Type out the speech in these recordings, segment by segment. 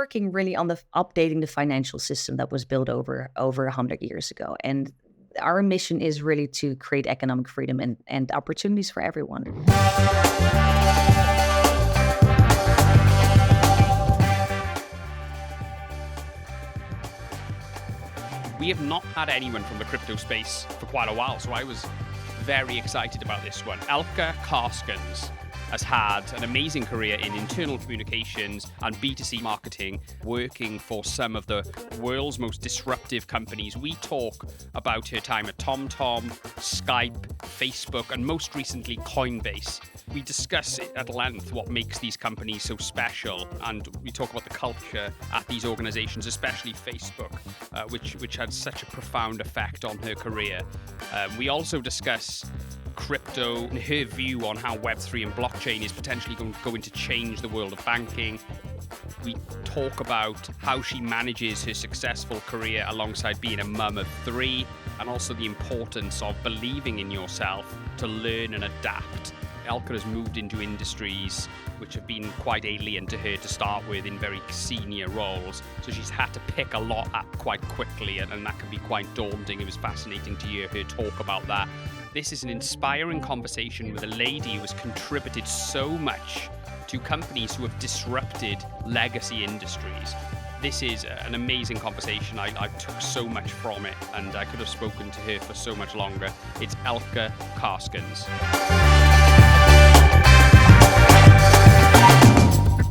working really on updating the financial system that was built over 100 years ago. And our mission is really to create economic freedom and opportunities for everyone. We have not had anyone from the crypto space for quite a while, so I was very excited about this one. Elke Karskens has had an amazing career in internal communications and B2C marketing, working for some of the world's most disruptive companies. We talk about her time at TomTom, Skype, Facebook, and most recently Coinbase. We discuss at length what makes these companies so special, and we talk about the culture at these organizations, especially Facebook, which had such a profound effect on her career. We also discuss crypto and her view on how Web3 and blockchain is potentially going to change the world of banking. We talk about how she manages her successful career alongside being a mum of 3, and also the importance of believing in yourself to learn and adapt. Elke has moved into industries which have been quite alien to her to start with in very senior roles. So she's had to pick a lot up quite quickly, and that can be quite daunting. It was fascinating to hear her talk about that. This is an inspiring conversation with a lady who has contributed so much to companies who have disrupted legacy industries. This is an amazing conversation. I took so much from it, and I could have spoken to her for so much longer. It's Elke Karskens.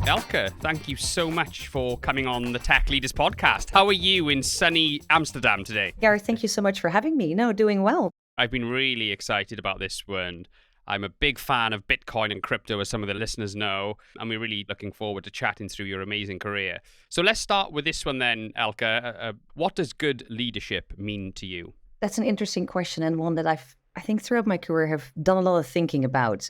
Elke, thank you so much for coming on the Tech Leaders Podcast. How are you in sunny Amsterdam today? Gareth, thank you so much for having me. No, doing well. I've been really excited about this one. I'm a big fan of Bitcoin and crypto, as some of the listeners know, and we're really looking forward to chatting through your amazing career. So let's start with this one then, Elke. What does good leadership mean to you? That's an interesting question, and one that I think throughout my career have done a lot of thinking about.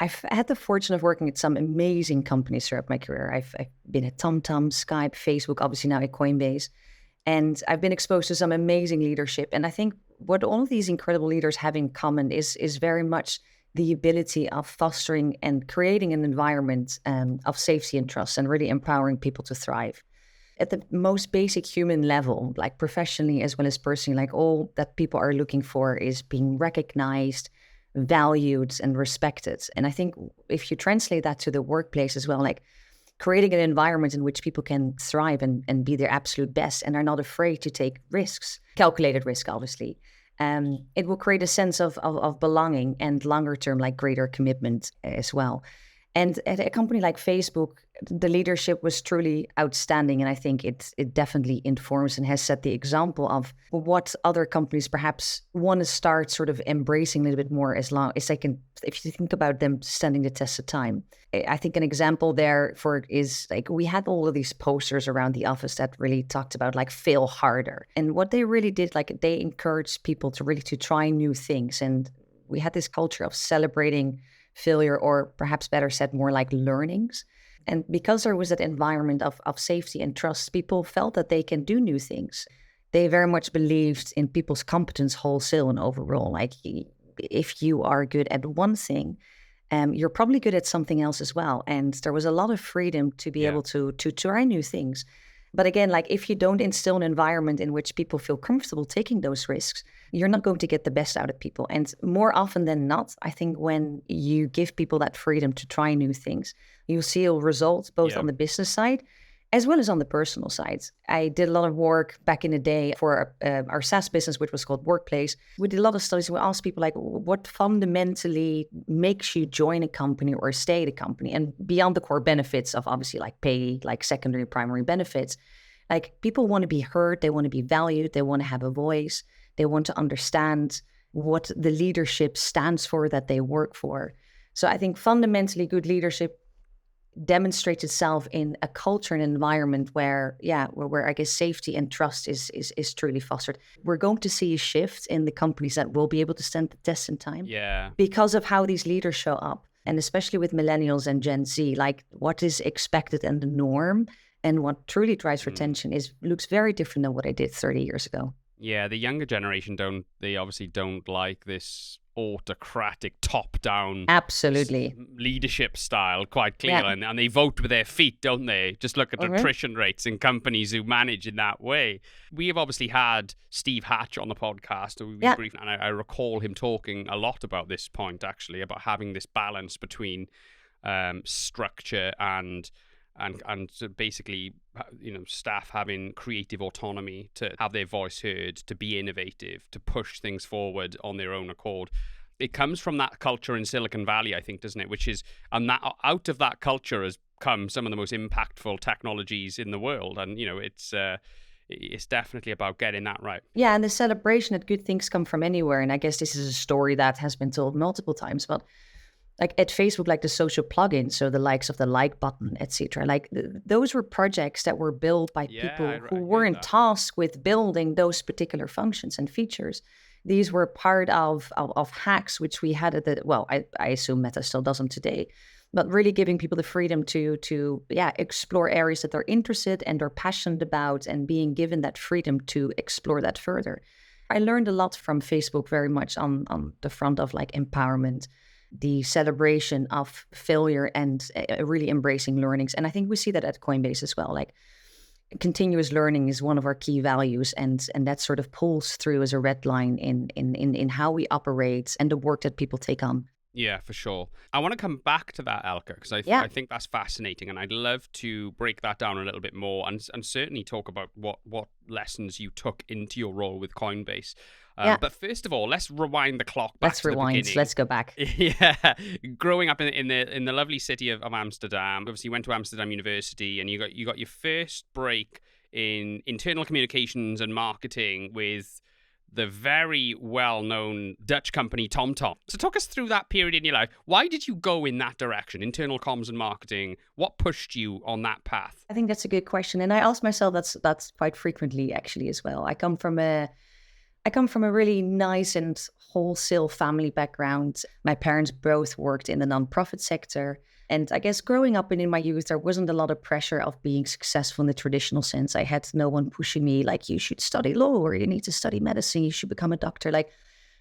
I've had the fortune of working at some amazing companies throughout my career. I've been at TomTom, Skype, Facebook, obviously now at Coinbase. And I've been exposed to some amazing leadership. And I think what all of these incredible leaders have in common is very much the ability of fostering and creating an environment of safety and trust, and really empowering people to thrive. At the most basic human level, like professionally as well as personally, like all that people are looking for is being recognized, valued, and respected. And I think if you translate that to the workplace as well, like creating an environment in which people can thrive and be their absolute best and are not afraid to take risks, calculated risk, obviously, it will create a sense of belonging and longer term, like greater commitment as well. And at a company like Facebook, the leadership was truly outstanding. And I think it definitely informs and has set the example of what other companies perhaps want to start sort of embracing a little bit more, as long as they can, if you think about them standing the test of time. I think an example there for it is like we had all of these posters around the office that really talked about like fail harder. And what they really did, like they encouraged people to really to try new things. And we had this culture of celebrating failure, or perhaps better said, more like learnings. And because there was that environment of safety and trust, people felt that they can do new things. They very much believed in people's competence wholesale and overall. Like if you are good at one thing, you're probably good at something else as well. And there was a lot of freedom to be able to try new things. But again, like if you don't instill an environment in which people feel comfortable taking those risks, you're not going to get the best out of people. And more often than not, I think when you give people that freedom to try new things, you'll see results both on the business side as well as on the personal side. I did a lot of work back in the day for our SaaS business, which was called Workplace. We did a lot of studies. We asked people like, what fundamentally makes you join a company or stay at a company? And beyond the core benefits of obviously like pay, like secondary, primary benefits, like people want to be heard, they want to be valued, they want to have a voice, they want to understand what the leadership stands for that they work for. So I think fundamentally good leadership demonstrates itself in a culture and environment where I guess safety and trust is truly fostered. We're going to see a shift in the companies that will be able to stand the test in time. Yeah. Because of how these leaders show up. And especially with millennials and Gen Z, like what is expected and the norm and what truly drives retention looks very different than what I did 30 years ago. Yeah, the younger generation they obviously don't like this autocratic, top-down Absolutely. leadership style, quite clear. Yeah. And they vote with their feet, don't they? Just look at Mhm. attrition rates in companies who manage in that way. We have obviously had Steve Hatch on the podcast, Yeah. and I recall him talking a lot about this point, actually, about having this balance between structure and basically, staff having creative autonomy to have their voice heard, to be innovative, to push things forward on their own accord. It comes from that culture in Silicon Valley, I think, doesn't it? And that out of that culture has come some of the most impactful technologies in the world. And, it's definitely about getting that right. Yeah, and the celebration that good things come from anywhere. And I guess this is a story that has been told multiple times, but like at Facebook, like the social plugins, so the likes of the like button, etc. Like those were projects that were built by people who weren't tasked with building those particular functions and features. These were part of hacks, which we had at I assume Meta still does them today, but really giving people the freedom to explore areas that they're interested and are passionate about, and being given that freedom to explore that further. I learned a lot from Facebook, very much on the front of like empowerment, the celebration of failure, and really embracing learnings. And I think we see that at Coinbase as well. Like continuous learning is one of our key values, and that sort of pulls through as a red line in how we operate and the work that people take on. Yeah, for sure. I want to come back to that, Elke, because I think that's fascinating, and I'd love to break that down a little bit more, and certainly talk about what lessons you took into your role with Coinbase. But first of all, let's rewind the clock back to the beginning. Let's go back. Yeah, growing up in the lovely city of Amsterdam. Obviously, you went to Amsterdam University, and you got your first break in internal communications and marketing with the very well-known Dutch company TomTom. So talk us through that period in your life. Why did you go in that direction, internal comms and marketing? What pushed you on that path? I think that's a good question, and I ask myself that's quite frequently actually as well. I come from a really nice and wholesale family background. My parents both worked in the nonprofit sector. And I guess growing up in my youth, there wasn't a lot of pressure of being successful in the traditional sense. I had no one pushing me like, you should study law, or you need to study medicine, you should become a doctor. Like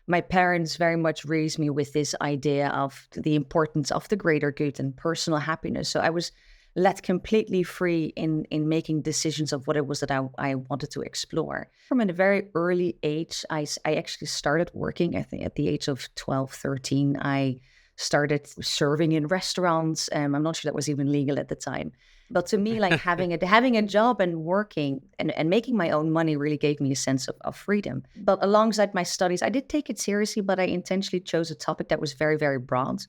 my parents very much raised me with this idea of the importance of the greater good and personal happiness. So I was let completely free in making decisions of what it was that I wanted to explore. From a very early age, I actually started working, I think at the age of 12, 13. I started serving in restaurants. I'm not sure that was even legal at the time. But to me, like having a job and working and making my own money really gave me a sense of freedom. But alongside my studies, I did take it seriously, but I intentionally chose a topic that was very, very broad.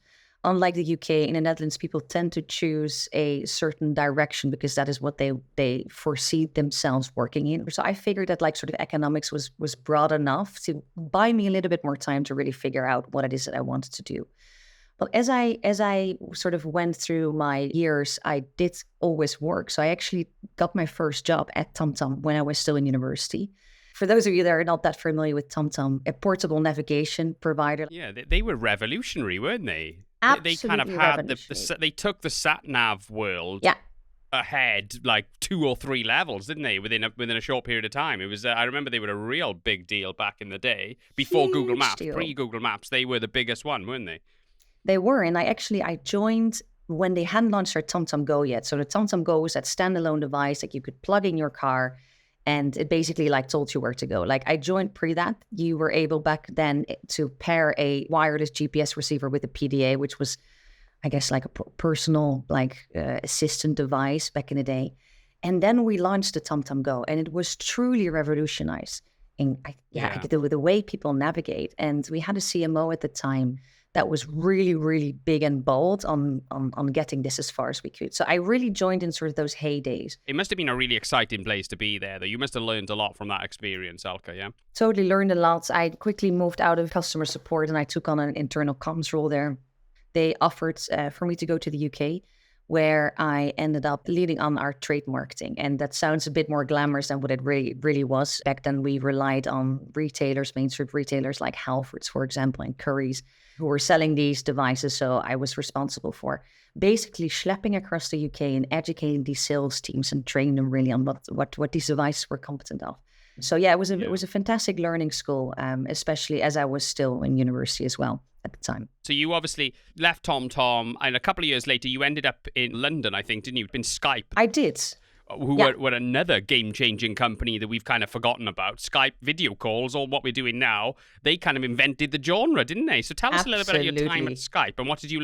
Unlike the UK, in the Netherlands, people tend to choose a certain direction because that is what they foresee themselves working in. So I figured that like sort of economics was broad enough to buy me a little bit more time to really figure out what it is that I wanted to do. But as I sort of went through my years, I did always work. So I actually got my first job at TomTom when I was still in university. For those of you that are not that familiar with TomTom, a portable navigation provider. Yeah, they were revolutionary, weren't they? Absolutely, they kind of had they took the sat nav world ahead like 2 or 3 levels, didn't they? Within a short period of time, it was. I remember they were a real big deal back in the day before Google Maps, pre-Google Maps. They were the biggest one, weren't they? They were, and I joined when they hadn't launched their TomTom Go yet. So the TomTom Go was that standalone device that you could plug in your car, and it basically like told you where to go. Like I joined pre that. You were able back then to pair a wireless GPS receiver with a PDA, which was, I guess, like a personal assistant device back in the day. And then we launched the TomTom Go, and it was truly revolutionized in the way people navigate. And we had a CMO at the time that was really, really big and bold on getting this as far as we could. So I really joined in sort of those heydays. It must have been a really exciting place to be there, though. You must have learned a lot from that experience, Elke, yeah? Totally learned a lot. I quickly moved out of customer support and I took on an internal comms role there. They offered for me to go to the UK, where I ended up leading on our trade marketing. And that sounds a bit more glamorous than what it really was. Back then, we relied on retailers, mainstream retailers like Halfords, for example, and Currys, who were selling these devices. So I was responsible for basically schlepping across the UK and educating these sales teams and training them really on what these devices were competent of. So yeah, it was a fantastic learning school, especially as I was still in university as well at the time. So you obviously left TomTom, and a couple of years later, you ended up in London, I think, didn't you? In Skype. I did. Who were another game-changing company that we've kind of forgotten about. Skype video calls, or what we're doing now, they kind of invented the genre, didn't they? So tell us a little bit about your time at Skype, and what did you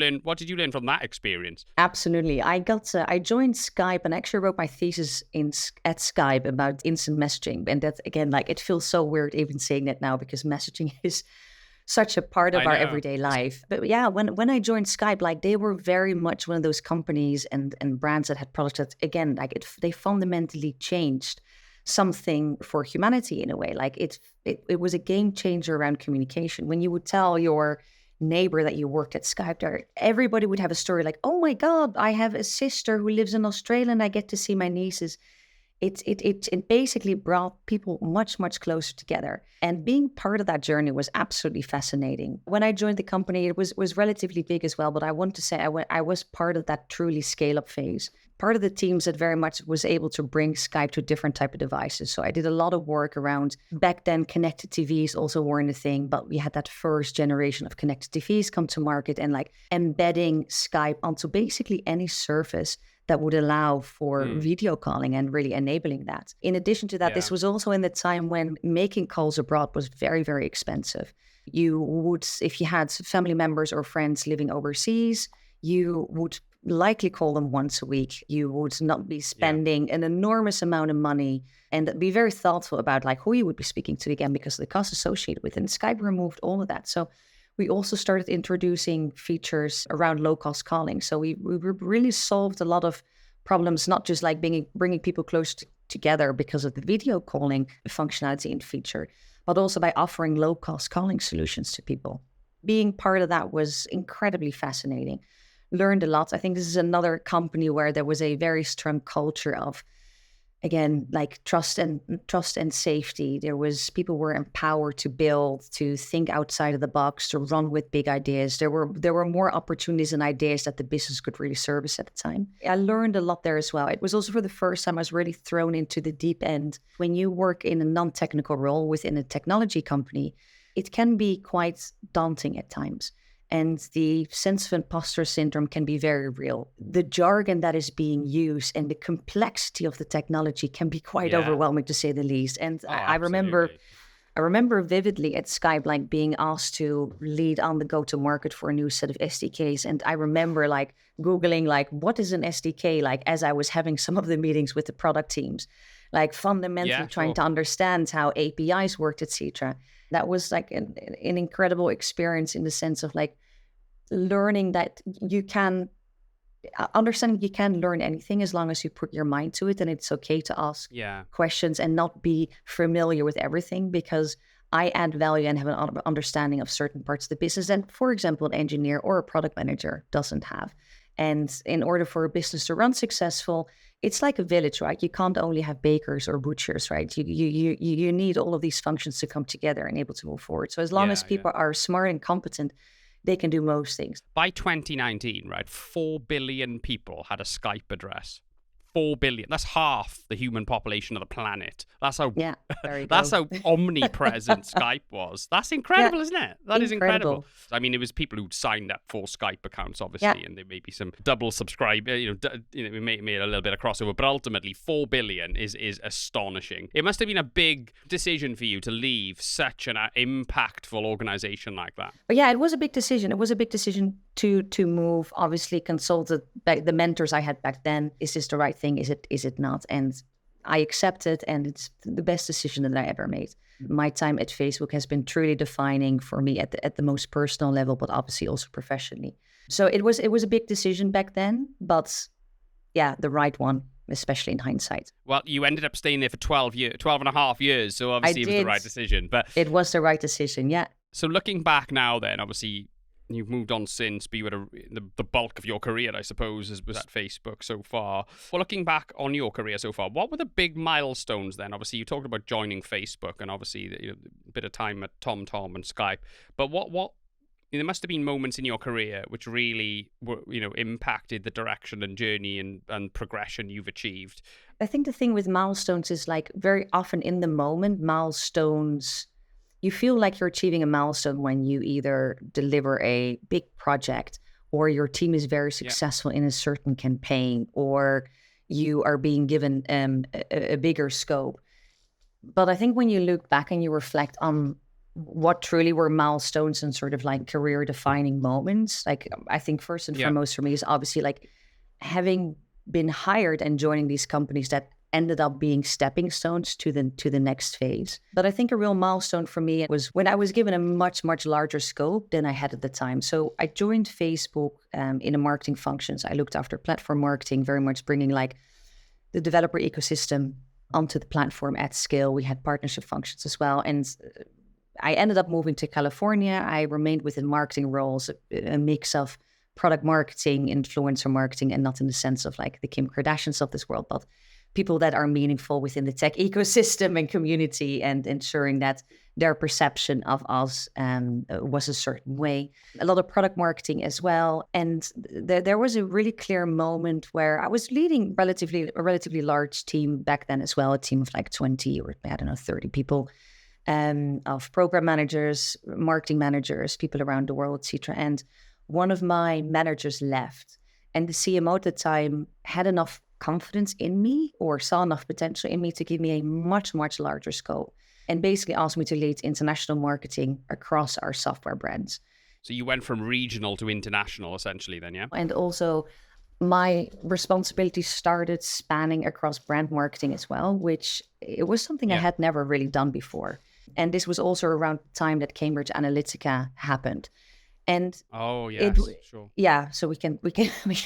learn from that experience? Absolutely. I joined Skype and actually wrote my thesis at Skype about instant messaging. And that, again, like, it feels so weird even saying that now, because messaging is such a part of our everyday life. But yeah, when I joined Skype, like, they were very much one of those companies and brands that had products that, again, like, they fundamentally changed something for humanity in a way. Like, it was a game changer around communication. When you would tell your neighbor that you worked at Skype, everybody would have a story like, oh my God, I have a sister who lives in Australia and I get to see my nieces. It basically brought people much, much closer together. And being part of that journey was absolutely fascinating. When I joined the company, it was relatively big as well, but I want to say I was part of that truly scale-up phase. Part of the teams that very much was able to bring Skype to different type of devices. So I did a lot of work around, back then, connected TVs also weren't a thing, but we had that first generation of connected TVs come to market, and like embedding Skype onto basically any surface that would allow for video calling and really enabling that. In addition to that, this was also in the time when making calls abroad was very, very expensive. You would, if you had family members or friends living overseas, you would likely call them once a week. You would not be spending an enormous amount of money, and be very thoughtful about like who you would be speaking to, again, because of the cost associated with it. And Skype removed all of that. So we also started introducing features around low-cost calling. So we really solved a lot of problems, not just like bringing people close together because of the video calling functionality and feature, but also by offering low-cost calling solutions to people. Being part of that was incredibly fascinating. Learned a lot. I think this is another company where there was a very strong culture of, again, like trust and safety. People were empowered to build, to think outside of the box, to run with big ideas. There were more opportunities and ideas that the business could really service at the time. I learned a lot there as well. It was also for the first time I was really thrown into the deep end. When you work in a non-technical role within a technology company, it can be quite daunting at times. And the sense of imposter syndrome can be very real. The jargon that is being used and the complexity of the technology can be quite overwhelming, to say the least. And I remember vividly at Skype, like being asked to lead on the go-to-market for a new set of SDKs. And I remember like Googling, like, what is an SDK? Like, as I was having some of the meetings with the product teams, like fundamentally trying to understand how APIs worked, etc. That was like an incredible experience in the sense of like learning that understanding you can learn anything as long as you put your mind to it, and it's okay to ask questions and not be familiar with everything, because I add value and have an understanding of certain parts of the business, and for example, an engineer or a product manager doesn't have. And in order for a business to run successful, it's like a village, right? You can't only have bakers or butchers, right? You need all of these functions to come together and able to move forward. So as long as people are smart and competent, they can do most things. By 2019, right, 4 billion people had a Skype address. 4 billion. That's half the human population of the planet. That's how that's how omnipresent Skype was. That's incredible, isn't it? That is incredible. I mean, it was people who signed up for Skype accounts, obviously, and there may be some double subscribe. We may made a little bit of crossover, but ultimately, 4 billion is astonishing. It must have been a big decision for you to leave such an impactful organization like that. But yeah, it was a big decision. It was a big decision to move. Obviously, consulted the mentors I had back then. Is this the right thing? Is it not? And I accepted, and it's the best decision that I ever made. My time at Facebook has been truly defining for me at the most personal level, but obviously also professionally. So it was a big decision back then, but yeah, the right one, especially in hindsight. Well, you ended up staying there for 12 and a half years, so obviously it was the right decision. But it was the right decision, yeah. So looking back now then, obviously you've moved on since, but you were the bulk of your career, I suppose, was at Facebook so far. Well, looking back on your career so far, what were the big milestones then? Obviously, you talked about joining Facebook and obviously a bit of time at TomTom and Skype. But what there must have been moments in your career which really impacted the direction and journey and progression you've achieved. I think the thing with milestones is like very often in the moment, milestones, you feel like you're achieving a milestone when you either deliver a big project or your team is very successful in a certain campaign or you are being given a bigger scope. But I think when you look back and you reflect on what truly were milestones and sort of like career defining moments, like I think first and foremost for me is obviously like having been hired and joining these companies that ended up being stepping stones to the next phase. But I think a real milestone for me was when I was given a much larger scope than I had at the time. So I joined Facebook in a marketing functions. I looked after platform marketing, very much bringing like the developer ecosystem onto the platform at scale. We had partnership functions as well. And I ended up moving to California. I remained within marketing roles, a mix of product marketing, influencer marketing, and not in the sense of like the Kim Kardashians of this world, but people that are meaningful within the tech ecosystem and community and ensuring that their perception of us was a certain way. A lot of product marketing as well. And there was a really clear moment where I was leading a relatively large team back then as well, a team of like 20 or 30 people. Of program managers, marketing managers, people around the world, etc. And one of my managers left, and the CMO at the time had enough confidence in me or saw enough potential in me to give me a much larger scope and basically asked me to lead international marketing across our software brands. So you went from regional to international essentially then, yeah? And also my responsibility started spanning across brand marketing as well, which it was something I had never really done before. And this was also around the time that Cambridge Analytica happened. And sure. Yeah, so we can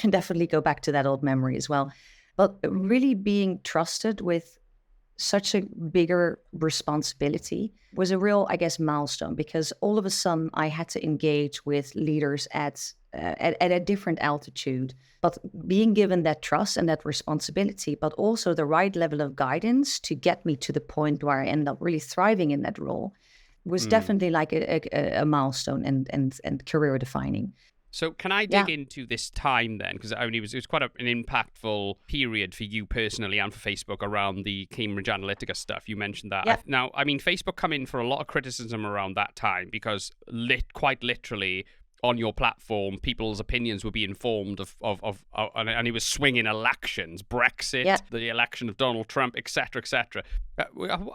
definitely go back to that old memory as well. But really being trusted with such a bigger responsibility was a real, I guess, milestone, because all of a sudden I had to engage with leaders at a different altitude, but being given that trust and that responsibility, but also the right level of guidance to get me to the point where I end up really thriving in that role was definitely like a milestone and career defining. So can I dig into this time then? Because I mean, it was quite an impactful period for you personally and for Facebook around the Cambridge Analytica stuff. You mentioned that. Yeah. Now, I mean, Facebook come in for a lot of criticism around that time because quite literally on your platform, people's opinions would be informed and he was swinging elections, Brexit, the election of Donald Trump, etc., etc.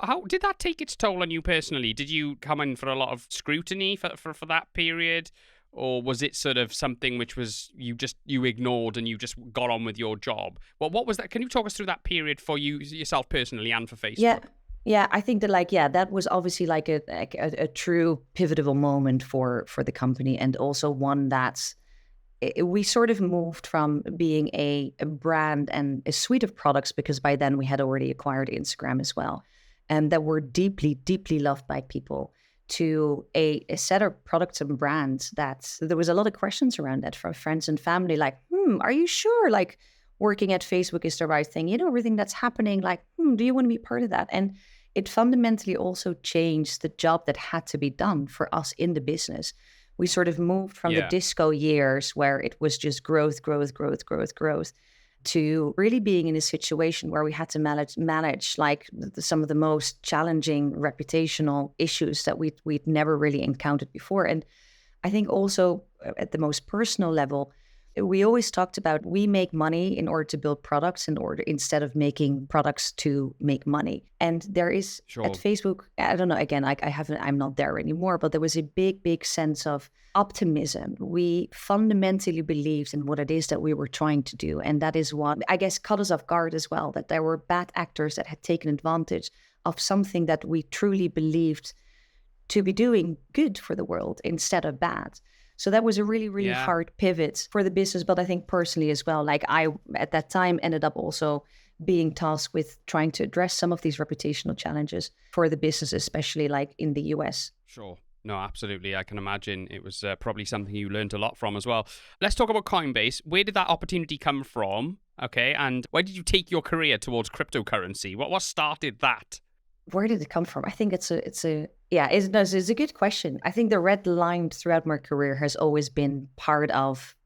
How did that take its toll on you personally? Did you come in for a lot of scrutiny for that period? Or was it sort of something which was you ignored and you just got on with your job? Well, what was that? Can you talk us through that period for you yourself personally and for Facebook? Yeah, I think that that was obviously like a true pivotal moment for the company, and also one that we sort of moved from being a brand and a suite of products, because by then we had already acquired Instagram as well, and that were deeply loved by people, to a set of products and brands that there was a lot of questions around that from friends and family, like, are you sure like working at Facebook is the right thing? You know, everything that's happening, like, do you want to be part of that? And it fundamentally also changed the job that had to be done for us in the business. We sort of moved from the disco years where it was just growth, to really being in a situation where we had to manage like some of the most challenging reputational issues that we'd never really encountered before. And I think also at the most personal level, we always talked about we make money in order to build products instead of making products to make money. And there is at Facebook, I don't know, again, I'm not there anymore, but there was a big sense of optimism. We fundamentally believed in what it is that we were trying to do. And that is what, I guess, caught us off guard as well, that there were bad actors that had taken advantage of something that we truly believed to be doing good for the world instead of bad. So that was a really hard pivot for the business, but I think personally as well. Like I, at that time, ended up also being tasked with trying to address some of these reputational challenges for the business, especially like in the US. Sure. No, absolutely. I can imagine it was probably something you learned a lot from as well. Let's talk about Coinbase. Where did that opportunity come from? Okay. And where did you take your career towards cryptocurrency? What started that? Where did it come from? I think it's a Yeah, it's a good question. I think the red line throughout my career has always been part of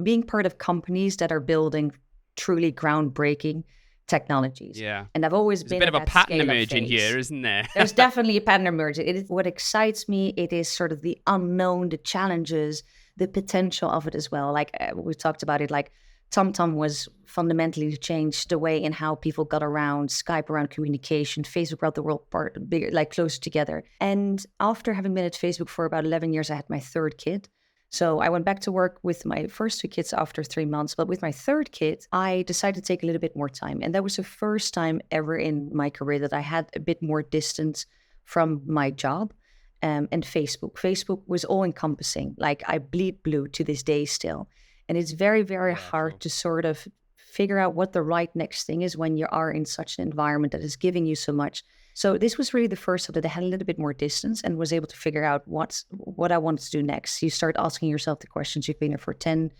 being part of companies that are building truly groundbreaking technologies. Yeah. And I've always There's a been bit at of a that pattern scale-up emerging here, phase. isn't there? There's definitely a pattern emerging. It is what excites me. It is sort of the unknown, the challenges, the potential of it as well. Like we talked about it, like TomTom was fundamentally to change the way in how people got around, Skype around communication, Facebook brought the world bigger, like closer together. And after having been at Facebook for about 11 years, I had my third kid. So I went back to work with my first two kids after 3 months. But with my third kid, I decided to take a little bit more time. And that was the first time ever in my career that I had a bit more distance from my job and Facebook. Facebook was all encompassing. Like I bleed blue to this day still. And it's very, very hard to sort of figure out what the right next thing is when you are in such an environment that is giving you so much. So this was really the first time that I had a little bit more distance and was able to figure out what I wanted to do next. You start asking yourself the questions. You've been there for 10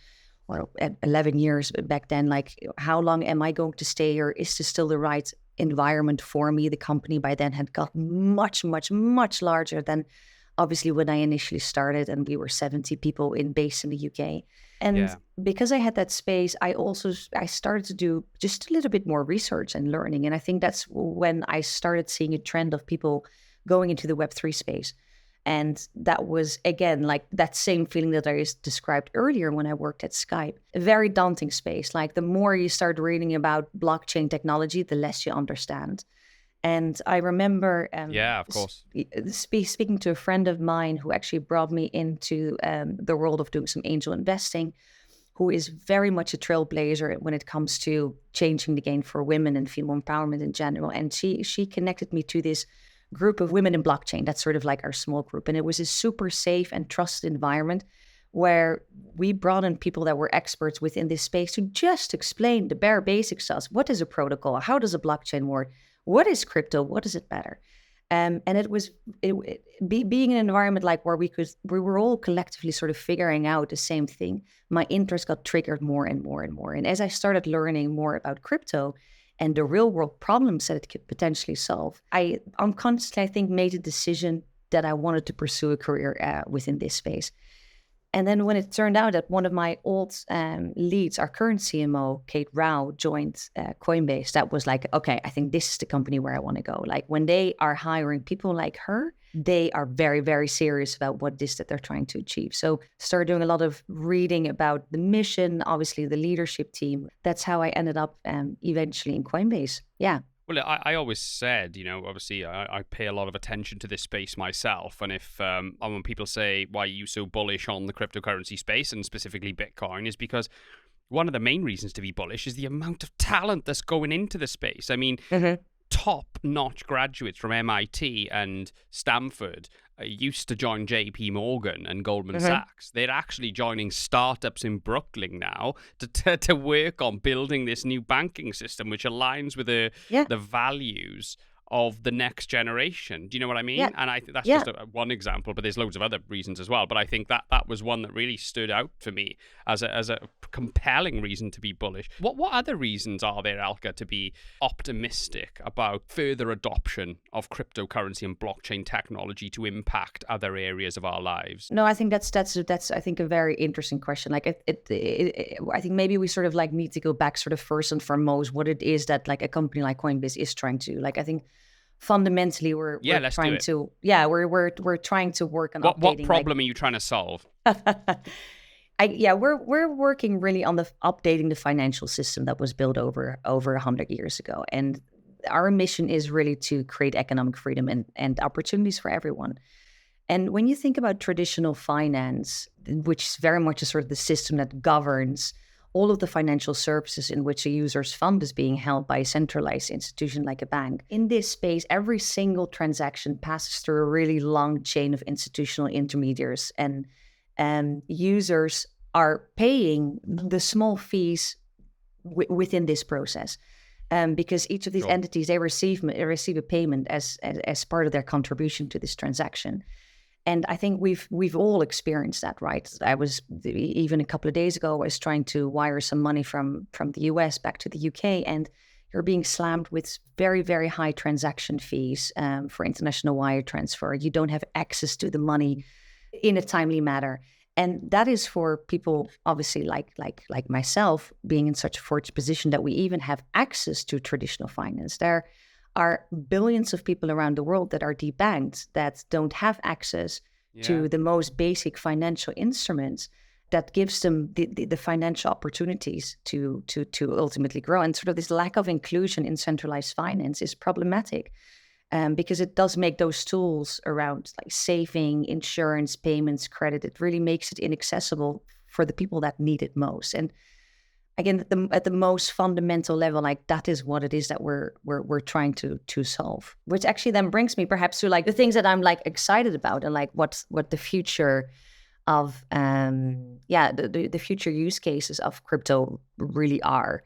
or 11 years back then. Like, how long am I going to stay here? Is this still the right environment for me? The company by then had gotten much, much, much larger than obviously when I initially started, and we were 70 people based in the UK. And because I had that space, I started to do just a little bit more research and learning. And I think that's when I started seeing a trend of people going into the Web3 space. And that was, again, like that same feeling that I described earlier when I worked at Skype. A very daunting space. Like the more you start reading about blockchain technology, the less you understand. And I remember of course. Speaking to a friend of mine who actually brought me into the world of doing some angel investing, who is very much a trailblazer when it comes to changing the game for women and female empowerment in general. And she connected me to this group of women in blockchain. That's sort of like our small group. And it was a super safe and trusted environment where we brought in people that were experts within this space to just explain the bare basics to us. What is a protocol? How does a blockchain work? What is crypto? What does it matter? And it was being in an environment like where we were all collectively sort of figuring out the same thing. My interest got triggered more and more and more. And as I started learning more about crypto and the real world problems that it could potentially solve, I unconsciously, I think, made a decision that I wanted to pursue a career within this space. And then when it turned out that one of my old leads, our current CMO, Kate Rao, joined Coinbase, that was like, okay, I think this is the company where I want to go. Like when they are hiring people like her, they are very, very serious about what it is that they're trying to achieve. So started doing a lot of reading about the mission, obviously the leadership team. That's how I ended up eventually in Coinbase. Yeah. Well, I always said, obviously I pay a lot of attention to this space myself. And if when people say, why are you so bullish on the cryptocurrency space and specifically Bitcoin, is because one of the main reasons to be bullish is the amount of talent that's going into the space. I mean, top-notch graduates from MIT and Stanford used to join JP Morgan and Goldman Sachs. They're actually joining startups in Brooklyn now to work on building this new banking system, which aligns with the values of the next generation. Do you know what I mean? And I think that's just one example, but there's loads of other reasons as well. But I think that was one that really stood out for me as a compelling reason to be bullish. What other reasons are there, Elke, to be optimistic about further adoption of cryptocurrency and blockchain technology to impact other areas of our lives? No, I think that's I think a very interesting question. Like I think maybe we sort of like need to go back sort of first and foremost what it is that like a company like Coinbase is trying to. Like I think fundamentally we're trying to we're trying to work on what problem are you trying to solve? We're working really on updating the financial system that was built over 100 years ago, and our mission is really to create economic freedom and opportunities for everyone. And when you think about traditional finance, which is very much a sort of the system that governs all of the financial services in which a user's fund is being held by a centralized institution like a bank. In this space, every single transaction passes through a really long chain of institutional intermediaries, and users are paying the small fees within this process. Because each of these entities, they receive a payment as part of their contribution to this transaction. And I think we've all experienced that, right? I was, even a couple of days ago, I was trying to wire some money from the US back to the UK, and You're being slammed with very, very high transaction fees for international wire transfer. You don't have access to the money in a timely manner. And that is for people, obviously, like myself, being in such a fortunate position that we even have access to traditional finance. There are billions of people around the world that are debanked, that don't have access to the most basic financial instruments that gives them the financial opportunities to ultimately grow. And sort of this lack of inclusion in centralized finance is problematic. Because it does make those tools around like saving, insurance, payments, credit, it really makes it inaccessible for the people that need it most. And again, at the most fundamental level, like that is what it is that we're trying to solve. Which actually then brings me perhaps to like the things that I'm like excited about and like what the future of the future use cases of crypto really are.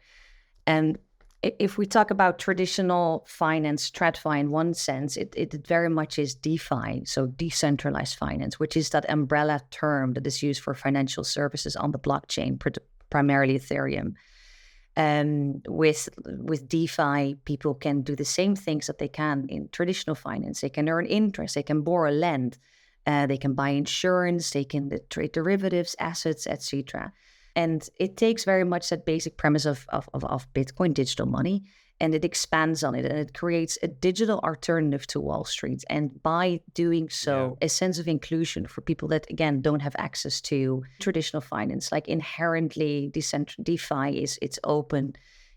And if we talk about traditional finance, TradFi in one sense, it very much is DeFi, so decentralized finance, which is that umbrella term that is used for financial services on the blockchain, primarily Ethereum. With DeFi, people can do the same things that they can in traditional finance. They can earn interest, they can borrow land, they can buy insurance, they can trade derivatives, assets, etc. And it takes very much that basic premise of Bitcoin, digital money, and it expands on it and it creates a digital alternative to Wall Street. And by doing so, a sense of inclusion for people that, again, don't have access to traditional finance. Like inherently, DeFi it's open.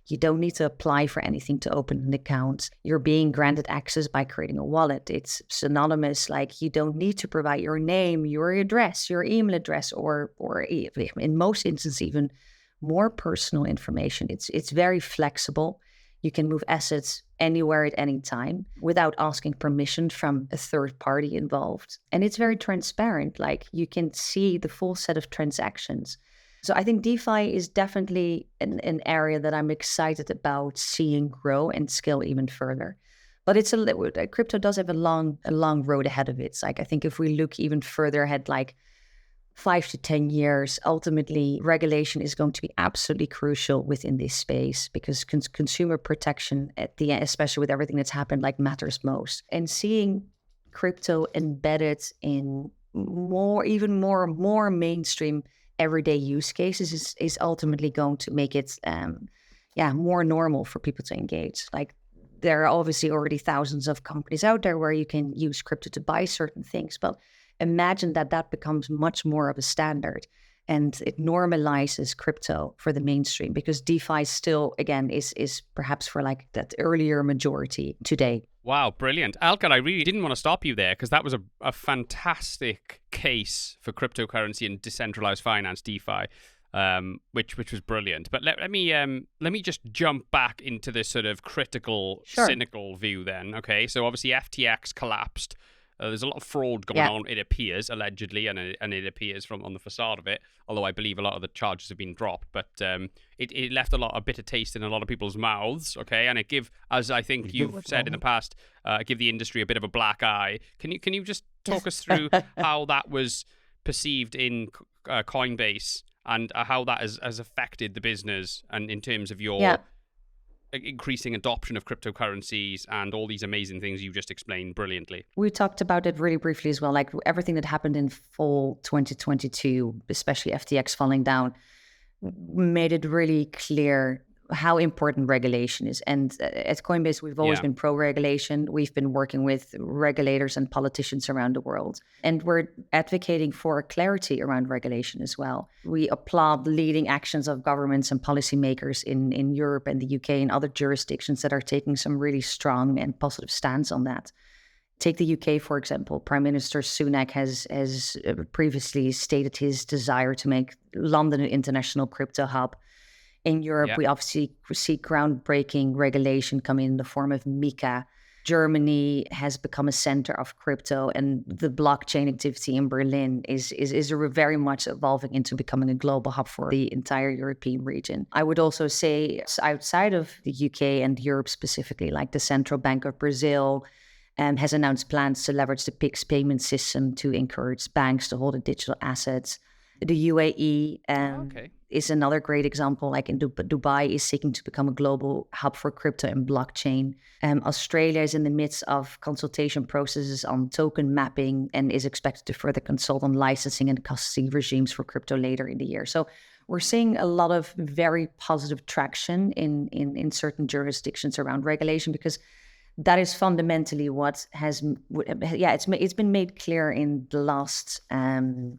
You don't need to apply for anything to open an account. You're being granted access by creating a wallet. It's synonymous, like you don't need to provide your name, your address, your email address, or in most instances, even more personal information. It's very flexible. You can move assets anywhere at any time without asking permission from a third party involved. And it's very transparent, like you can see the full set of transactions. So I think DeFi is definitely an area that I'm excited about seeing grow and scale even further. But crypto does have a long road ahead of it. It's like I think if we look even further ahead, like 5 to 10 years, ultimately regulation is going to be absolutely crucial within this space because consumer protection at the end, especially with everything that's happened, like matters most. And seeing crypto embedded in more mainstream everyday use cases is ultimately going to make it more normal for people to engage. Like there are obviously already thousands of companies out there where you can use crypto to buy certain things, but imagine that becomes much more of a standard and it normalizes crypto for the mainstream because DeFi still, again, is perhaps for like that earlier majority today. Wow, brilliant. Elke, I really didn't want to stop you there because that was a fantastic case for cryptocurrency and decentralized finance, DeFi, which was brilliant. But let me just jump back into this sort of critical, cynical view then. Okay, so obviously FTX collapsed. There's a lot of fraud going on, it appears, allegedly, and it appears from on the facade of it, although I believe a lot of the charges have been dropped. But it left a bitter taste in a lot of people's mouths, okay? And it give, as I think you've said in the past, give the industry a bit of a black eye. Can you just talk us through how that was perceived in Coinbase and how that has affected the business and in terms of your increasing adoption of cryptocurrencies and all these amazing things you just explained brilliantly? We talked about it really briefly as well, like everything that happened in fall 2022, especially FTX falling down, made it really clear how important regulation is. And at Coinbase, we've always been pro-regulation. We've been working with regulators and politicians around the world. And we're advocating for clarity around regulation as well. We applaud the leading actions of governments and policymakers in Europe and the UK and other jurisdictions that are taking some really strong and positive stance on that. Take the UK, for example. Prime Minister Sunak has previously stated his desire to make London an international crypto hub. In Europe, we obviously see groundbreaking regulation come in the form of MiCA. Germany has become a center of crypto, and the blockchain activity in Berlin is very much evolving into becoming a global hub for the entire European region. I would also say outside of the UK and Europe specifically, like the Central Bank of Brazil has announced plans to leverage the PIX payment system to encourage banks to hold digital assets. The UAE is another great example. Like in Dubai is seeking to become a global hub for crypto and blockchain. Australia is in the midst of consultation processes on token mapping and is expected to further consult on licensing and custody regimes for crypto later in the year. So we're seeing a lot of very positive traction in certain jurisdictions around regulation, because that is fundamentally what has, it's been made clear in the last 8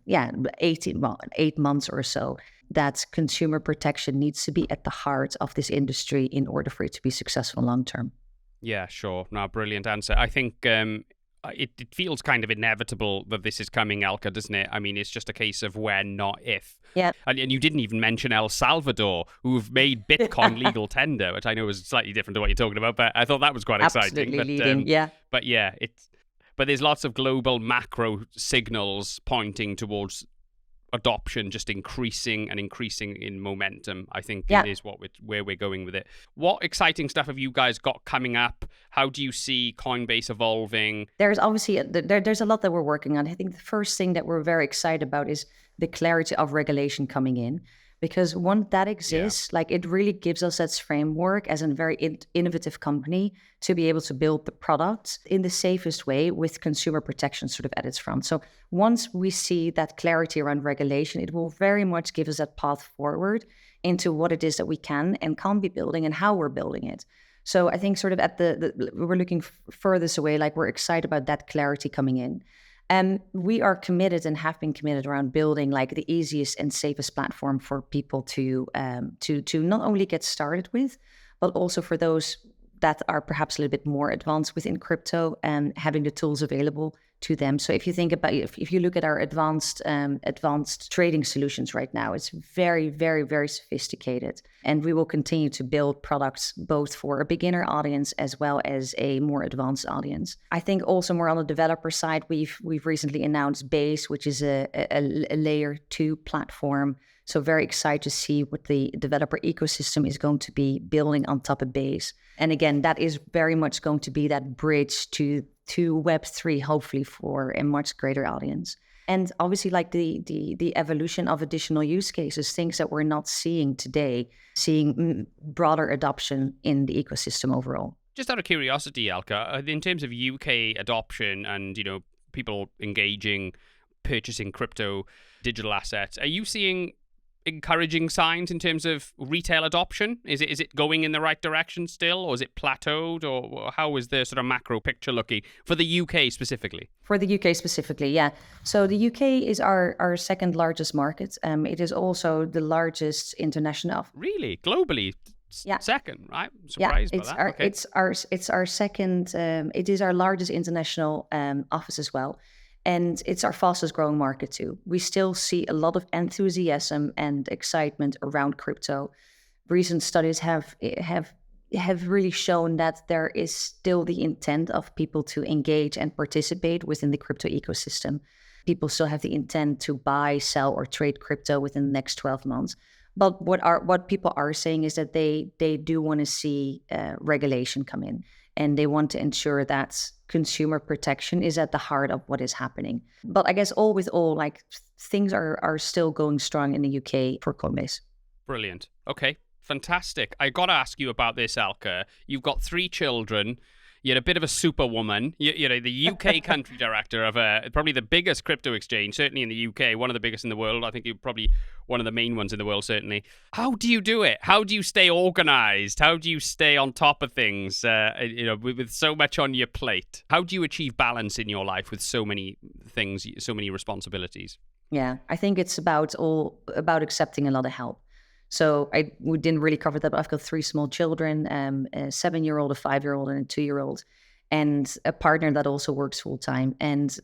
months or so, that consumer protection needs to be at the heart of this industry in order for it to be successful long term. Yeah, sure. No, brilliant answer. I think it feels kind of inevitable that this is coming, Elke, doesn't it? I mean, it's just a case of when, not if. Yeah. And you didn't even mention El Salvador, who've made Bitcoin legal tender, which I know is slightly different to what you're talking about, but I thought that was quite exciting. Absolutely leading, yeah. But yeah, but there's lots of global macro signals pointing towards adoption just increasing in momentum. I think it is where we're going with it. What exciting stuff have you guys got coming up? How do you see Coinbase evolving? There's obviously there's a lot that we're working on. I think the first thing that we're very excited about is the clarity of regulation coming in, because once that exists, like it really gives us that framework as a very innovative company to be able to build the product in the safest way with consumer protection sort of at its front. So once we see that clarity around regulation, it will very much give us that path forward into what it is that we can and can't be building and how we're building it. So I think sort of at we're looking furthest away, like we're excited about that clarity coming in. And we are committed and have been committed around building like the easiest and safest platform for people to not only get started with, but also for those that are perhaps a little bit more advanced within crypto and having the tools available to them. So if you think about, if you look at our advanced trading solutions right now, it's very, very, very sophisticated. And we will continue to build products both for a beginner audience as well as a more advanced audience. I think also more on the developer side, we've recently announced Base, which is a layer 2 platform. So very excited to see what the developer ecosystem is going to be building on top of Base. And again, that is very much going to be that bridge to Web3, hopefully for a much greater audience. And obviously like the evolution of additional use cases, things that we're not seeing today, seeing broader adoption in the ecosystem overall. Just out of curiosity, Elke, in terms of UK adoption and, people engaging, purchasing crypto digital assets, are you seeing encouraging signs in terms of retail adoption? Is it going in the right direction still, or is it plateaued, or how is the sort of macro picture looking for the UK specifically? For the UK specifically, yeah. So the UK is our second largest market. It is also the largest international. Really, globally, second, right? I'm surprised by that. Okay. It's our second. It is our largest international office as well. And it's our fastest growing market too. We still see a lot of enthusiasm and excitement around crypto. Recent studies have really shown that there is still the intent of people to engage and participate within the crypto ecosystem. People still have the intent to buy, sell, or trade crypto within the next 12 months. But what people are saying is that they do want to see regulation come in. And they want to ensure that consumer protection is at the heart of what is happening. But I guess all with all, like things are still going strong in the UK for Coinbase. Brilliant. Okay, fantastic. I got to ask you about this, Elke. You've got 3 children. You're a bit of a superwoman. You're the UK country director of probably the biggest crypto exchange, certainly in the UK, one of the biggest in the world. I think you're probably one of the main ones in the world, certainly. How do you do it? How do you stay organized? How do you stay on top of things, with so much on your plate? How do you achieve balance in your life with so many things, so many responsibilities? Yeah, I think it's about accepting a lot of help. So we didn't really cover that, but I've got 3 small children, a 7-year-old, a 5-year-old, and a 2-year-old, and a partner that also works full time. And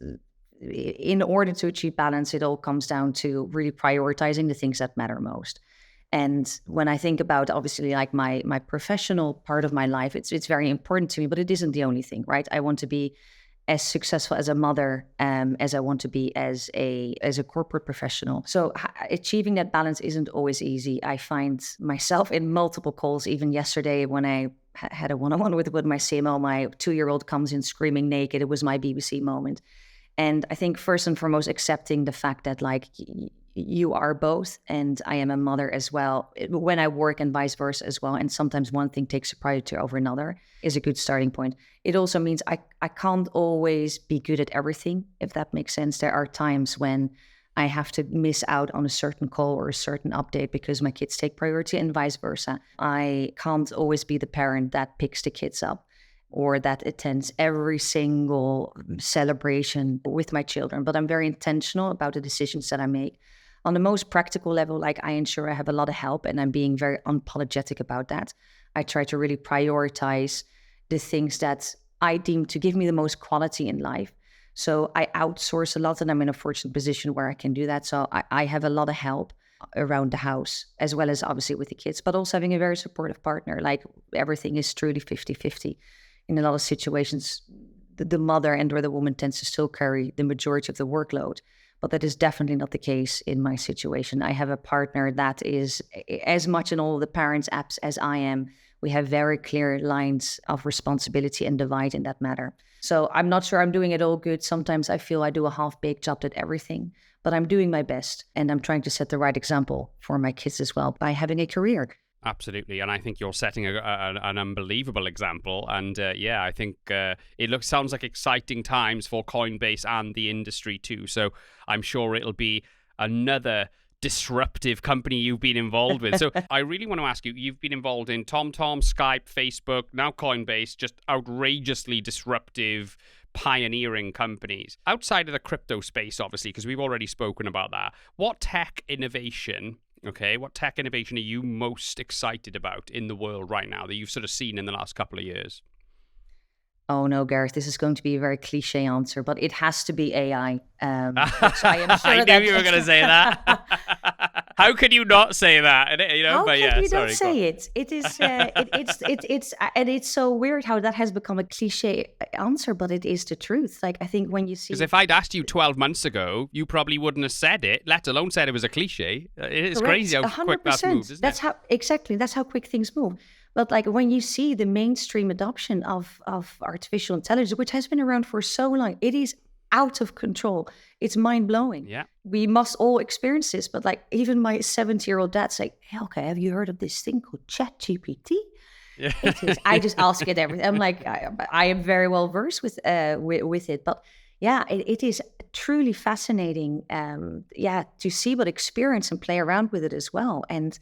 in order to achieve balance, it all comes down to really prioritizing the things that matter most. And when I think about obviously like my professional part of my life, it's very important to me, but it isn't the only thing, right? I want to be as successful as a mother as I want to be as a corporate professional. So achieving that balance isn't always easy. I find myself in multiple calls. Even yesterday when I had a one-on-one with my CMO, my 2-year-old comes in screaming naked. It was my BBC moment. And I think first and foremost, accepting the fact that like you are both, and I am a mother as well, when I work, and vice versa as well. And sometimes one thing takes a priority over another is a good starting point. It also means I can't always be good at everything, if that makes sense. There are times when I have to miss out on a certain call or a certain update because my kids take priority, and vice versa. I can't always be the parent that picks the kids up or that attends every single celebration with my children, but I'm very intentional about the decisions that I make. On the most practical level, like, I ensure I have a lot of help, and I'm being very unapologetic about that. I try to really prioritize the things that I deem to give me the most quality in life. So I outsource a lot, and I'm in a fortunate position where I can do that. So I have a lot of help around the house, as well as obviously with the kids, but also having a very supportive partner. Like, everything is truly 50-50. In a lot of situations, the mother and or the woman tends to still carry the majority of the workload. But that is definitely not the case in my situation. I have a partner that is as much in all the parents' apps as I am. We have very clear lines of responsibility and divide in that matter. So I'm not sure I'm doing it all good. Sometimes I feel I do a half-baked job at everything, but I'm doing my best. And I'm trying to set the right example for my kids as well by having a career. Absolutely, and I think you're setting an unbelievable example. And I think it sounds like exciting times for Coinbase and the industry too. So I'm sure it'll be another disruptive company you've been involved with. So I really want to ask you, you've been involved in TomTom, Skype, Facebook, now Coinbase, just outrageously disruptive, pioneering companies. Outside of the crypto space, obviously, because we've already spoken about that, what tech innovation are you most excited about in the world right now that you've sort of seen in the last couple of years? Oh no, Gareth, this is going to be a very cliche answer, but it has to be AI. Which I am sure I knew you were going to say that. How could you not say that? How could you not say it? It is. And it's so weird how that has become a cliche answer, but it is the truth. Like, I think when you see, because if I'd asked you 12 months ago, you probably wouldn't have said it, let alone said it was a cliche. It is crazy how 100%. Quick that moves, isn't it? That's how quick things move. But like, when you see the mainstream adoption of artificial intelligence, which has been around for so long, it is out of control. It's mind-blowing. Yeah. We must all experience this. But like, even my 70-year-old dad's like, Elke, have you heard of this thing called ChatGPT? Yeah. It is. I just ask it everything. I'm like, I am very well versed with it. But yeah, it is truly fascinating to see, but experience and play around with it as well. And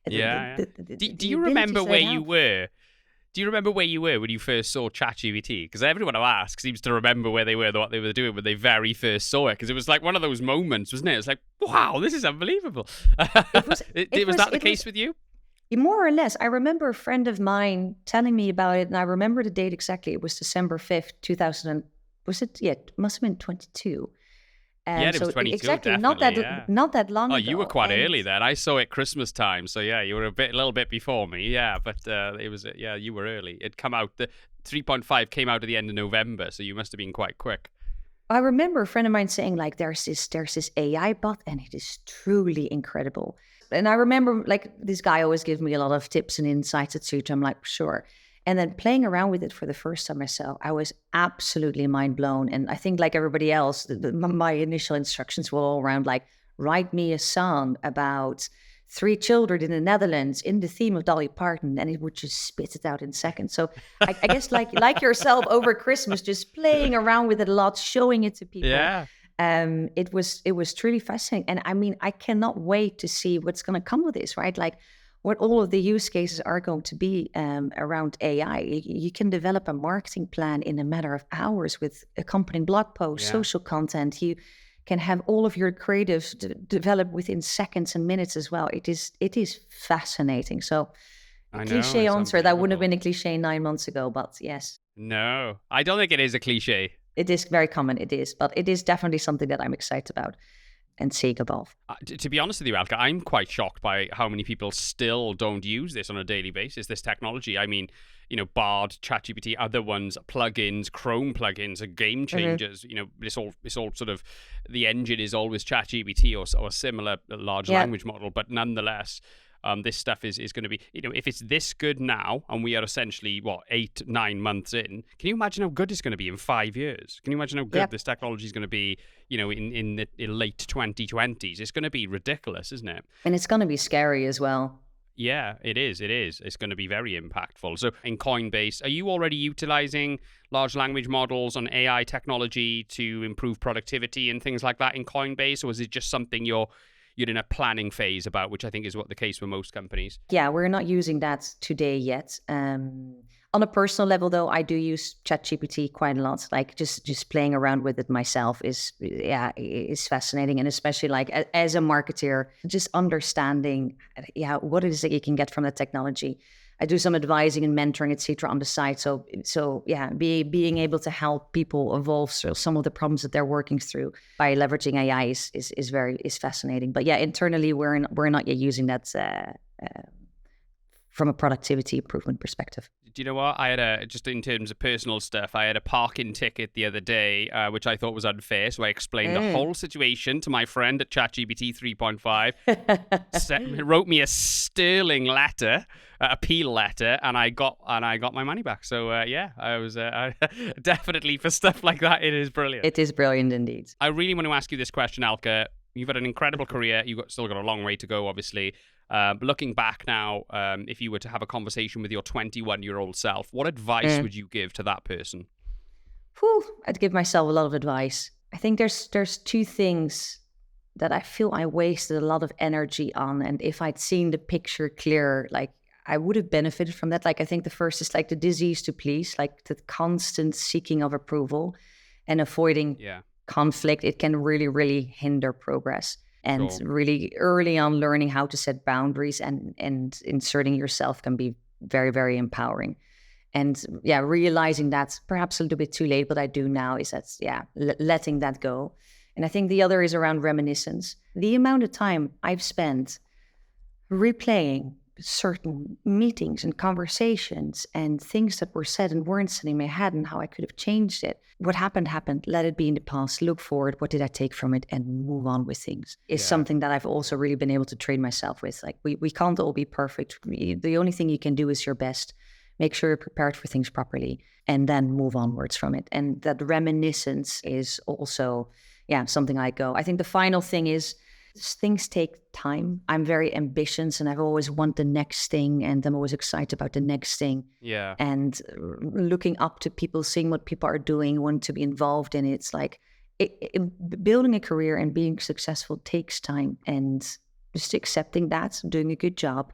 do you remember where you were? Do you remember where you were when you first saw ChatGPT? Because everyone I ask seems to remember where they were, what they were doing when they very first saw it. Because it was like one of those moments, wasn't it? It was like, wow, this is unbelievable. Was that the case with you? More or less. I remember a friend of mine telling me about it, and I remember the date exactly. It was December 5th, 2000. Was it? Yeah, it must have been 22. It was 22, exactly, definitely, not that long ago. Oh, you were quite early then. I saw it Christmas time, so yeah, you were a little bit before me. Yeah, but it was you were early. It came out, the 3.5 came out at the end of November, so you must have been quite quick. I remember a friend of mine saying, like, there's this AI bot, and it is truly incredible. And I remember, like, this guy always gives me a lot of tips and insights, etc. I'm like, sure. And then playing around with it for the first time myself, I was absolutely mind blown. And I think, like everybody else, my initial instructions were all around, like, write me a song about 3 children in the Netherlands in the theme of Dolly Parton, and it would just spit it out in seconds. So I guess like yourself over Christmas, just playing around with it a lot, showing it to people. Yeah. It was truly fascinating. And I mean, I cannot wait to see what's going to come with this, right? Like, what all of the use cases are going to be around AI. You can develop a marketing plan in a matter of hours with accompanying blog posts, social content. You can have all of your creatives develop within seconds and minutes as well. It is fascinating. So cliche answer, that wouldn't have been a cliche 9 months ago, but yes. No, I don't think it is a cliche. It is very common, it is. But it is definitely something that I'm excited about and seek evolve. To be honest with you, Elke, I'm quite shocked by how many people still don't use this on a daily basis, this technology. I mean, Bard, ChatGPT, other ones, plugins, Chrome plugins are game changers. Mm-hmm. It's all sort of, the engine is always ChatGPT or a similar large language model, but nonetheless, This stuff is going to be, if it's this good now, and we are essentially, 8-9 months in, can you imagine how good it's going to be in 5 years? Can you imagine how good this technology is going to be, in the late 2020s? It's going to be ridiculous, isn't it? And it's going to be scary as well. Yeah, it is. It is. It's going to be very impactful. So in Coinbase, are you already utilizing large language models on AI technology to improve productivity and things like that in Coinbase? Or is it just something you're in a planning phase about, which I think is what the case for most companies? Yeah, we're not using that today yet. On a personal level, though, I do use ChatGPT quite a lot. Like just playing around with it myself is fascinating, and especially like as a marketeer, just understanding what it is that you can get from the technology. I do some advising and mentoring, etc., on the side. So being able to help people evolve through some of the problems that they're working through by leveraging AI is fascinating. But yeah, internally we're not yet using that from a productivity improvement perspective. Do you know what? I had just in terms of personal stuff, I had a parking ticket the other day, which I thought was unfair. So I explained the whole situation to my friend at ChatGPT 3.5. Wrote me a sterling letter, appeal letter, and I got my money back. So I was definitely, for stuff like that, it is brilliant. It is brilliant indeed. I really want to ask you this question, Elke. You've had an incredible career. You've still got a long way to go, obviously. But looking back now, if you were to have a conversation with your 21-year-old self, what advice would you give to that person? I'd give myself a lot of advice. I think there's two things that I feel I wasted a lot of energy on. And if I'd seen the picture clearer, like I would have benefited from that. Like I think the first is like the disease to please, like the constant seeking of approval and avoiding conflict. It can really, really hinder progress. And really early on learning how to set boundaries and inserting yourself can be very, very empowering. And realizing that perhaps a little bit too late, but I do now, is that, letting that go. And I think the other is around reminiscence. The amount of time I've spent replaying certain meetings and conversations and things that were said and weren't said in my head and how I could have changed it. What happened, let it be in the past, look forward, what did I take from it, and move on with things is something that I've also really been able to train myself with. Like we can't all be perfect. The only thing you can do is your best. Make sure you're prepared for things properly and then move onwards from it. And that reminiscence is also, something I go. I think the final thing is things take time. I'm very ambitious and I've always want the next thing, and I'm always excited about the next thing. Yeah. And looking up to people, seeing what people are doing, want to be involved in it. It's like building a career and being successful takes time, and just accepting that, doing a good job,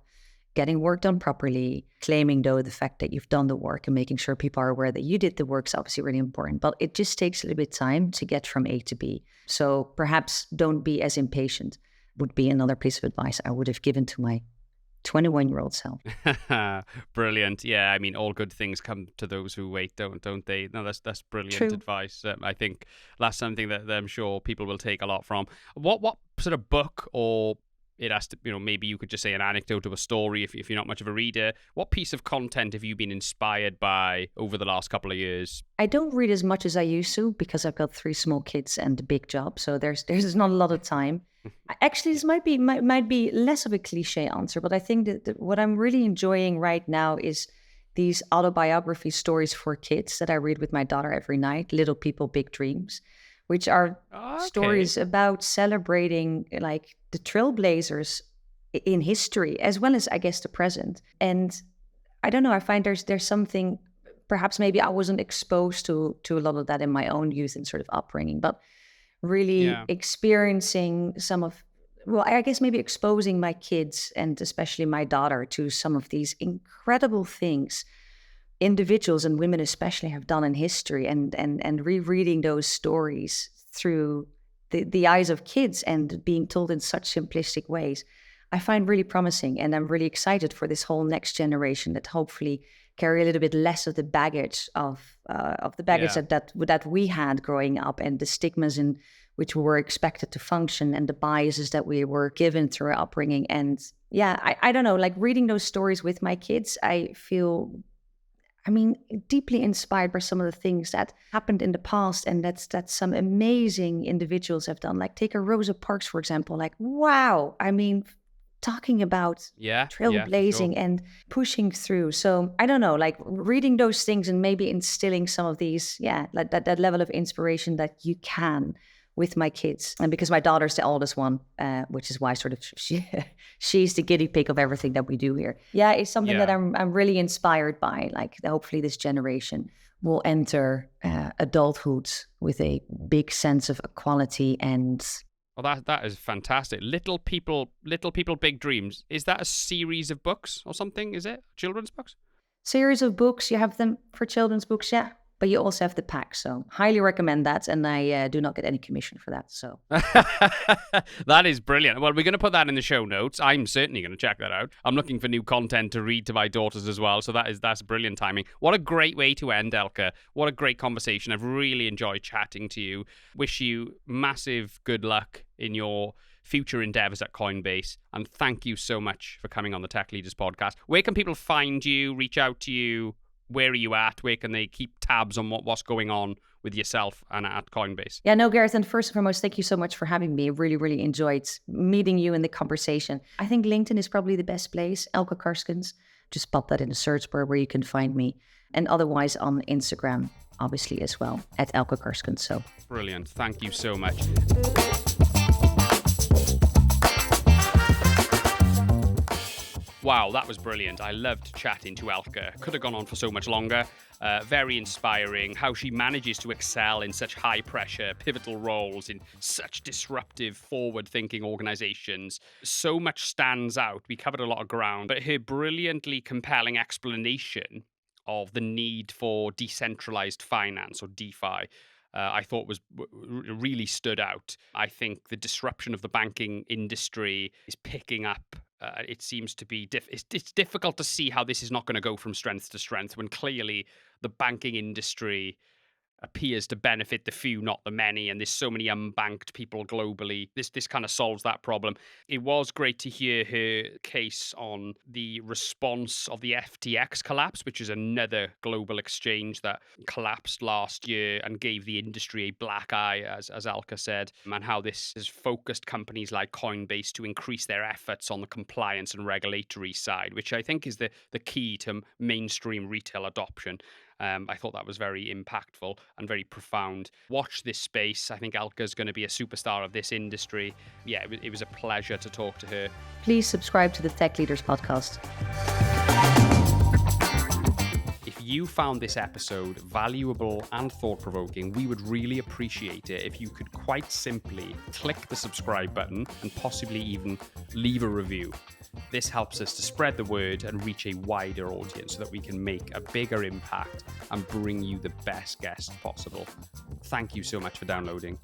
getting work done properly, claiming though the fact that you've done the work and making sure people are aware that you did the work is obviously really important, but it just takes a little bit of time to get from A to B. So perhaps don't be as impatient would be another piece of advice I would have given to my 21-year-old self. Brilliant. Yeah, I mean, all good things come to those who wait, don't they? No, that's brilliant advice. I think that's something that I'm sure people will take a lot from. What sort of book, or it has to, maybe you could just say an anecdote of a story if you're not much of a reader. What piece of content have you been inspired by over the last couple of years? I don't read as much as I used to because I've got 3 small kids and a big job. So there's not a lot of time. Actually, this might be less of a cliche answer, but I think that what I'm really enjoying right now is these autobiography stories for kids that I read with my daughter every night, Little People, Big Dreams, which are stories about celebrating like the trailblazers in history, as well as, I guess, the present. And I don't know, I find there's something, perhaps maybe I wasn't exposed to a lot of that in my own youth and sort of upbringing, but really experiencing I guess maybe exposing my kids and especially my daughter to some of these incredible things individuals and women especially have done in history, and rereading those stories through the eyes of kids and being told in such simplistic ways, I find really promising. And I'm really excited for this whole next generation that hopefully carry a little bit less of the baggage that we had growing up, and the stigmas in which we were expected to function, and the biases that we were given through our upbringing. And I don't know, like reading those stories with my kids, I feel, deeply inspired by some of the things that happened in the past, and that some amazing individuals have done. Like take a Rosa Parks, for example. Like, wow, talking about trailblazing sure. and pushing through. So I don't know, like reading those things and maybe instilling some of these, like that level of inspiration that you can with my kids. And because my daughter's the oldest one, which is why sort of she's the guinea pig of everything that we do here. Yeah, it's something that I'm really inspired by. Like hopefully this generation will enter adulthood with a big sense of equality and... Well, that is fantastic. Little People, Big Dreams. Is that a series of books or something? Is it children's books? Series of books. You have them for children's books, yeah. But you also have the pack, so highly recommend that. And I do not get any commission for that, so. That is brilliant. Well, we're going to put that in the show notes. I'm certainly going to check that out. I'm looking for new content to read to my daughters as well, so that's brilliant timing. What a great way to end, Elke. What a great conversation. I've really enjoyed chatting to you. Wish you massive good luck in your future endeavors at Coinbase, and thank you so much for coming on the Tech Leaders podcast. Where can people find you, reach out to you? Where are you at? Where can they keep tabs on what's going on with yourself and at Coinbase? Yeah, no, Gareth. And first and foremost, thank you so much for having me. I really, really enjoyed meeting you in the conversation. I think LinkedIn is probably the best place. Elke Karskens. Just pop that in the search bar where you can find me. And otherwise on Instagram, obviously, as well, at Elke Karskens. So brilliant. Thank you so much. Wow, that was brilliant. I loved chatting to Elke. Could have gone on for so much longer. Very inspiring how she manages to excel in such high pressure, pivotal roles in such disruptive, forward-thinking organizations. So much stands out. We covered a lot of ground, but her brilliantly compelling explanation of the need for decentralized finance, or DeFi, I thought really stood out. I think the disruption of the banking industry is picking up. It seems to be it's difficult to see how this is not going to go from strength to strength when clearly the banking industry appears to benefit the few, not the many, and there's so many unbanked people globally. This kind of solves that problem. It was great to hear her case on the response of the FTX collapse, which is another global exchange that collapsed last year and gave the industry a black eye, as Elke said, and how this has focused companies like Coinbase to increase their efforts on the compliance and regulatory side, which I think is the key to mainstream retail adoption. I thought that was very impactful and very profound. Watch this space. I think Elke is going to be a superstar of this industry. Yeah, it was a pleasure to talk to her. Please subscribe to the Tech Leaders podcast. If you found this episode valuable and thought-provoking, we would really appreciate it if you could quite simply click the subscribe button and possibly even leave a review. This helps us to spread the word and reach a wider audience so that we can make a bigger impact and bring you the best guests possible. Thank you so much for downloading.